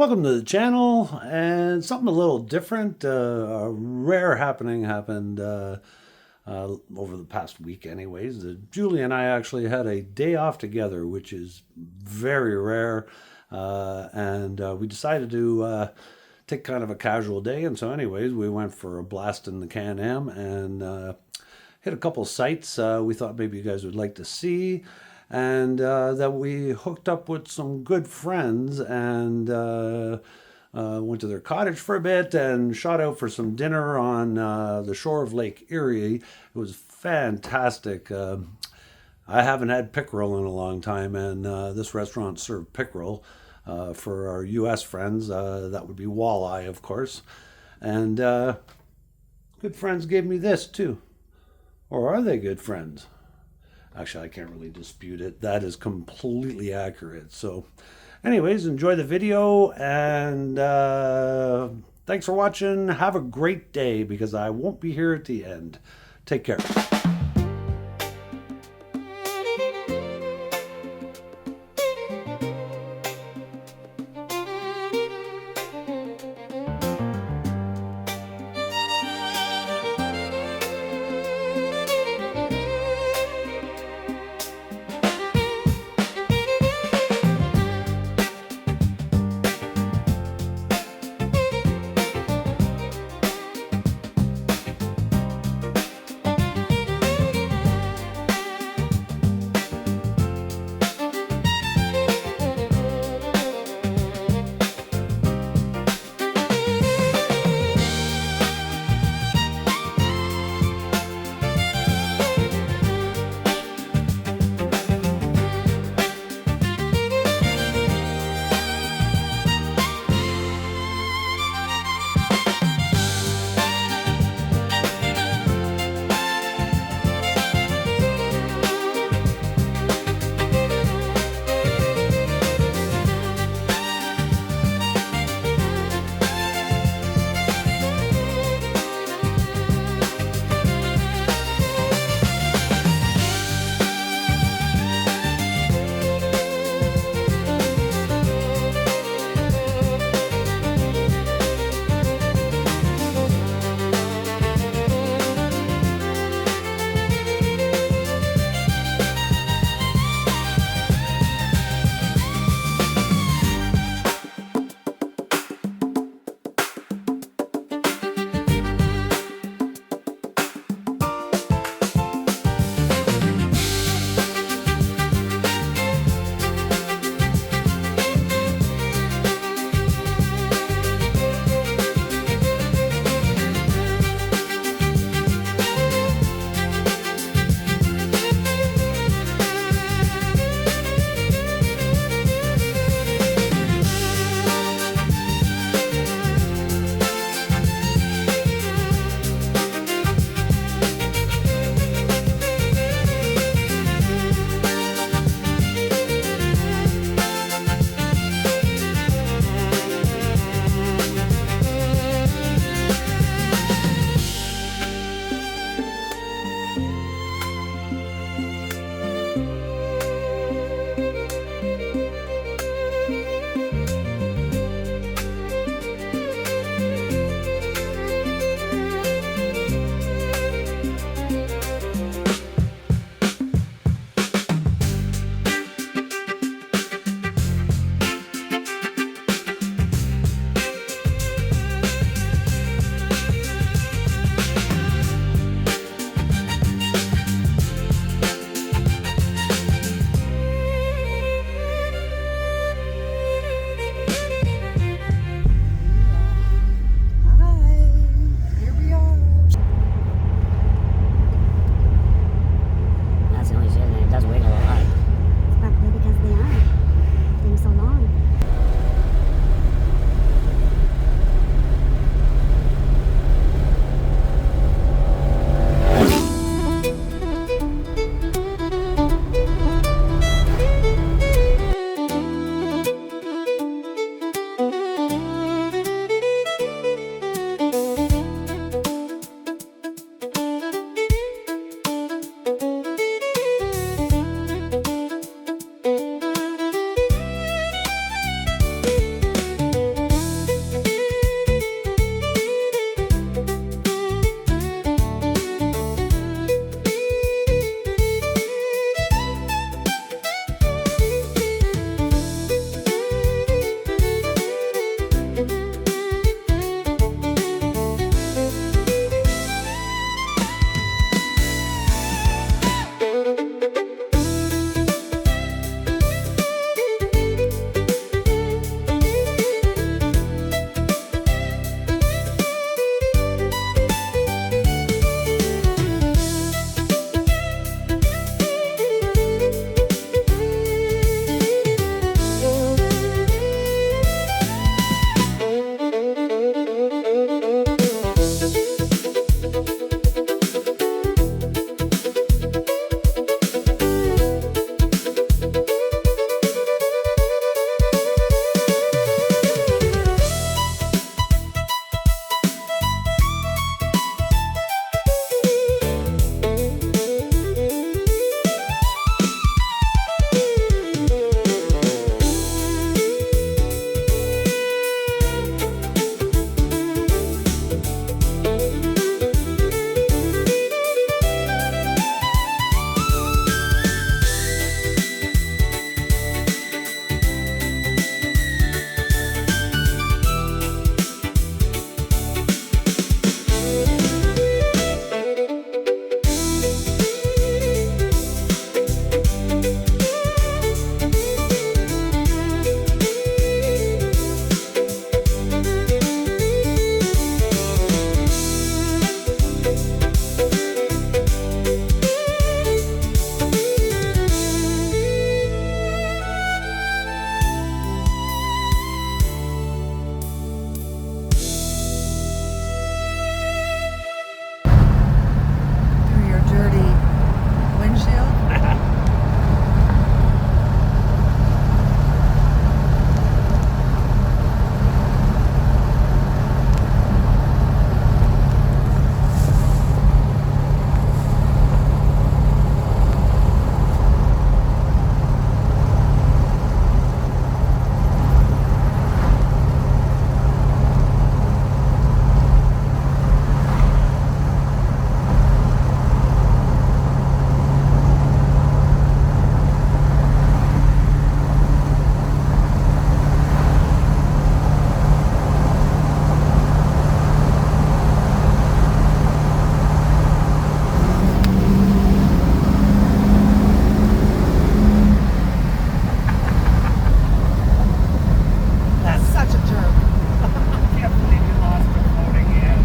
Welcome to the channel, and something a little different. A rare happening happened over the past week anyways. Julie and I actually had a day off together, which is very rare, and we decided to take kind of a casual day. And so anyways, we went for a blast in the Can-Am and hit a couple sites we thought maybe you guys would like to see, and that we hooked up with some good friends and went to their cottage for a bit and shot out for some dinner on the shore of Lake Erie. It was fantastic. I haven't had pickerel in a long time, and this restaurant served pickerel. For our U.S. friends, that would be walleye, of course. And good friends gave me this too. Or are they good friends? Actually, I can't really dispute it. That is completely accurate. So, anyways, enjoy the video, and thanks for watching. Have a great day, because I won't be here at the end. Take care.